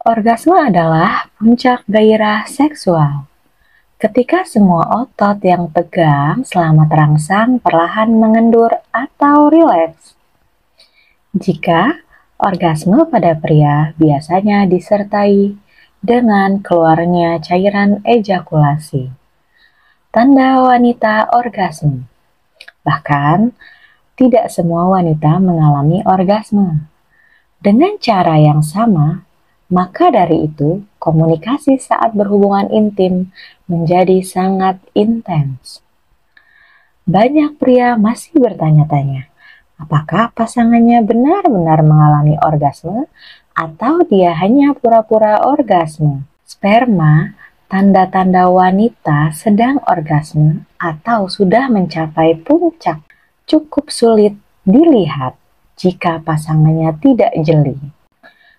Orgasme adalah puncak gairah seksual. Ketika semua otot yang tegang selama terangsang perlahan mengendur atau rileks. Jika orgasme pada pria biasanya disertai dengan keluarnya cairan ejakulasi, tanda wanita orgasme. Bahkan, tidak semua wanita mengalami orgasme. Dengan cara yang sama, maka dari itu, komunikasi saat berhubungan intim menjadi sangat intens. Banyak pria masih bertanya-tanya, apakah pasangannya benar-benar mengalami orgasme atau dia hanya pura-pura orgasme. Sperma, tanda-tanda wanita sedang orgasme atau sudah mencapai puncak, cukup sulit dilihat jika pasangannya tidak jeli.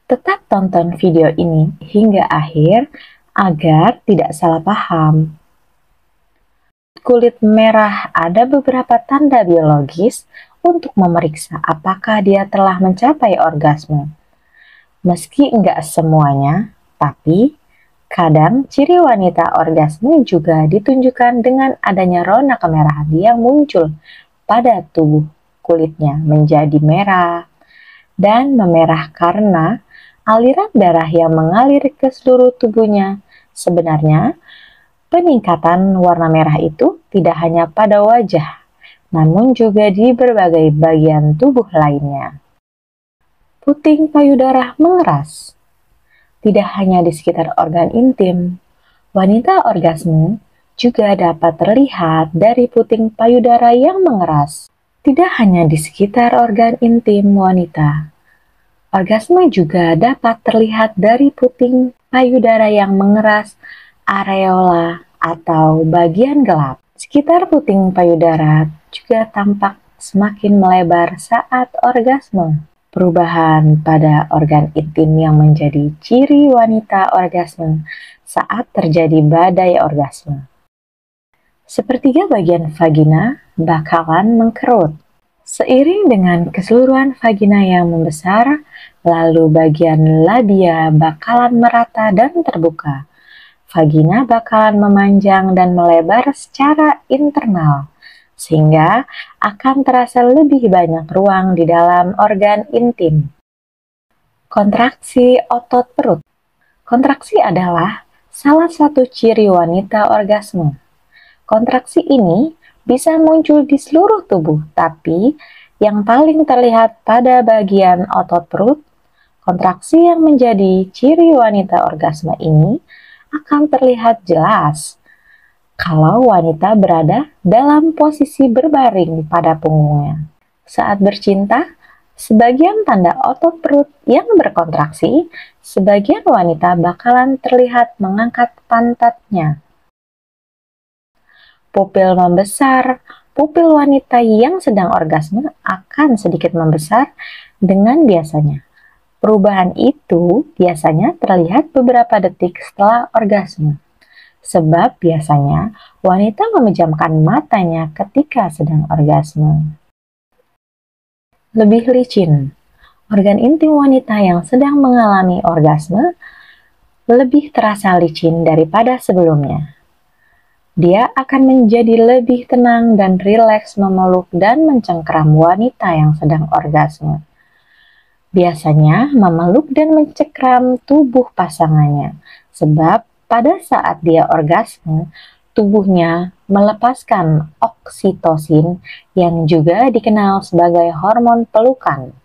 Tetap tonton video ini hingga akhir agar tidak salah paham. Kulit merah ada beberapa tanda biologis untuk memeriksa apakah dia telah mencapai orgasme. Meski enggak semuanya, tapi kadang ciri wanita orgasme juga ditunjukkan dengan adanya rona kemerahan yang muncul pada tubuh kulitnya menjadi merah dan memerah karena aliran darah yang mengalir ke seluruh tubuhnya. Sebenarnya, peningkatan warna merah itu tidak hanya pada wajah, namun juga di berbagai bagian tubuh lainnya. Puting payudara mengeras. Tidak hanya di sekitar organ intim, wanita orgasme juga dapat terlihat dari puting payudara yang mengeras. Tidak hanya di sekitar organ intim wanita, orgasme juga dapat terlihat dari puting payudara yang mengeras, areola, atau bagian gelap. Sekitar puting payudara juga tampak semakin melebar saat orgasme. Perubahan pada organ intim yang menjadi ciri wanita orgasme saat terjadi badai orgasme. Sepertiga bagian vagina bakalan mengkerut. Seiring dengan keseluruhan vagina yang membesar, lalu bagian labia bakalan merata dan terbuka. Vagina bakalan memanjang dan melebar secara internal, sehingga akan terasa lebih banyak ruang di dalam organ intim. Kontraksi otot perut. Kontraksi adalah salah satu ciri wanita orgasme. Kontraksi ini bisa muncul di seluruh tubuh, tapi yang paling terlihat pada bagian otot perut. Kontraksi yang menjadi ciri wanita orgasme ini akan terlihat jelas kalau wanita berada dalam posisi berbaring pada punggungnya. Saat bercinta, sebagian tanda otot perut yang berkontraksi, sebagian wanita bakalan terlihat mengangkat pantatnya. Pupil membesar. Pupil wanita yang sedang orgasme akan sedikit membesar dengan biasanya. Perubahan itu biasanya terlihat beberapa detik setelah orgasme. Sebab biasanya wanita memejamkan matanya ketika sedang orgasme. Lebih licin. Organ intim wanita yang sedang mengalami orgasme lebih terasa licin daripada sebelumnya. Dia akan menjadi lebih tenang dan rileks memeluk dan mencengkeram wanita yang sedang orgasme. Biasanya memeluk dan mencengkeram tubuh pasangannya, sebab pada saat dia orgasme, tubuhnya melepaskan oksitosin yang juga dikenal sebagai hormon pelukan.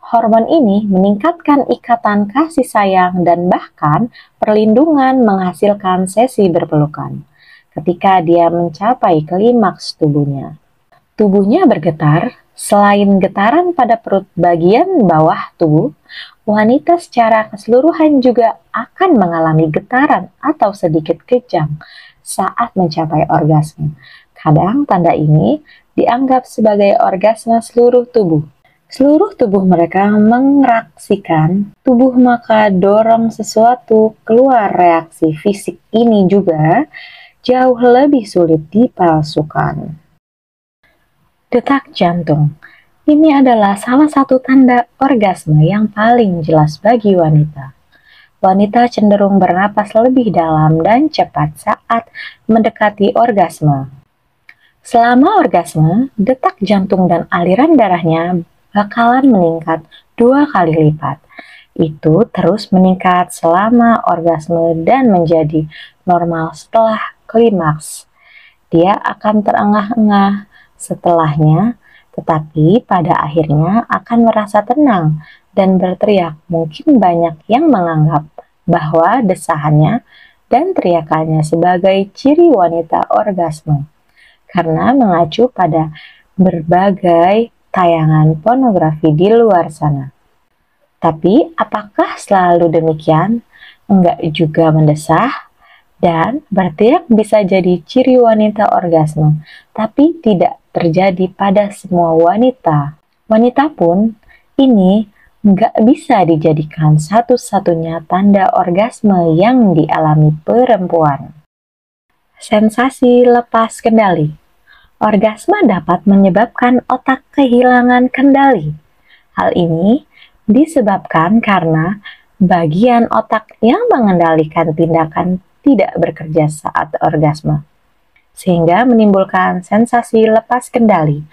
Hormon ini meningkatkan ikatan kasih sayang dan bahkan perlindungan menghasilkan sesi berpelukan. Ketika dia mencapai klimaks tubuhnya. Tubuhnya bergetar, selain getaran pada perut bagian bawah tubuh, wanita secara keseluruhan juga akan mengalami getaran atau sedikit kejang saat mencapai orgasme. Kadang tanda ini dianggap sebagai orgasme seluruh tubuh. Seluruh tubuh mereka mengeraksikan tubuh maka dorong sesuatu keluar. Reaksi fisik ini juga jauh lebih sulit dipalsukan. Detak jantung. Ini adalah salah satu tanda orgasme yang paling jelas bagi wanita. wanita cenderung bernapas lebih dalam dan cepat saat mendekati orgasme. Selama orgasme, detak jantung dan aliran darahnya bakalan meningkat 2 kali lipat. Itu terus meningkat selama orgasme dan menjadi normal setelah klimaks. Dia akan terengah-engah setelahnya, tetapi pada akhirnya akan merasa tenang dan berteriak. Mungkin banyak yang menganggap bahwa desahannya dan teriakannya sebagai ciri wanita orgasme, karena mengacu pada berbagai tayangan pornografi di luar sana. Tapi apakah selalu demikian? Enggak juga mendesah, dan berteriak bisa jadi ciri wanita orgasme, tapi tidak terjadi pada semua wanita. Wanita pun ini enggak bisa dijadikan satu-satunya tanda orgasme yang dialami perempuan. Sensasi lepas kendali. Orgasme dapat menyebabkan otak kehilangan kendali. Hal ini disebabkan karena bagian otak yang mengendalikan tindakan tidak bekerja saat orgasme, sehingga menimbulkan sensasi lepas kendali.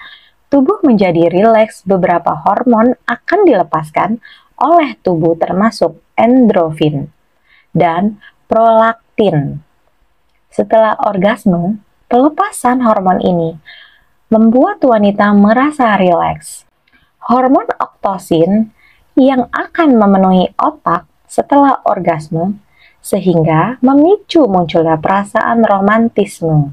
Tubuh menjadi rileks, beberapa hormon akan dilepaskan oleh tubuh termasuk endorfin dan prolaktin. Setelah orgasme, pelepasan hormon ini membuat wanita merasa rileks. Hormon oktosin yang akan memenuhi otak setelah orgasme sehingga memicu munculnya perasaan romantisme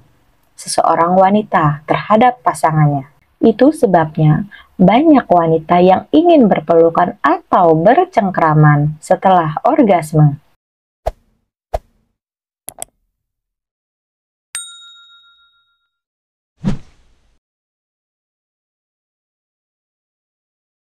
seseorang wanita terhadap pasangannya. Itu sebabnya banyak wanita yang ingin berpelukan atau bercengkraman setelah orgasme.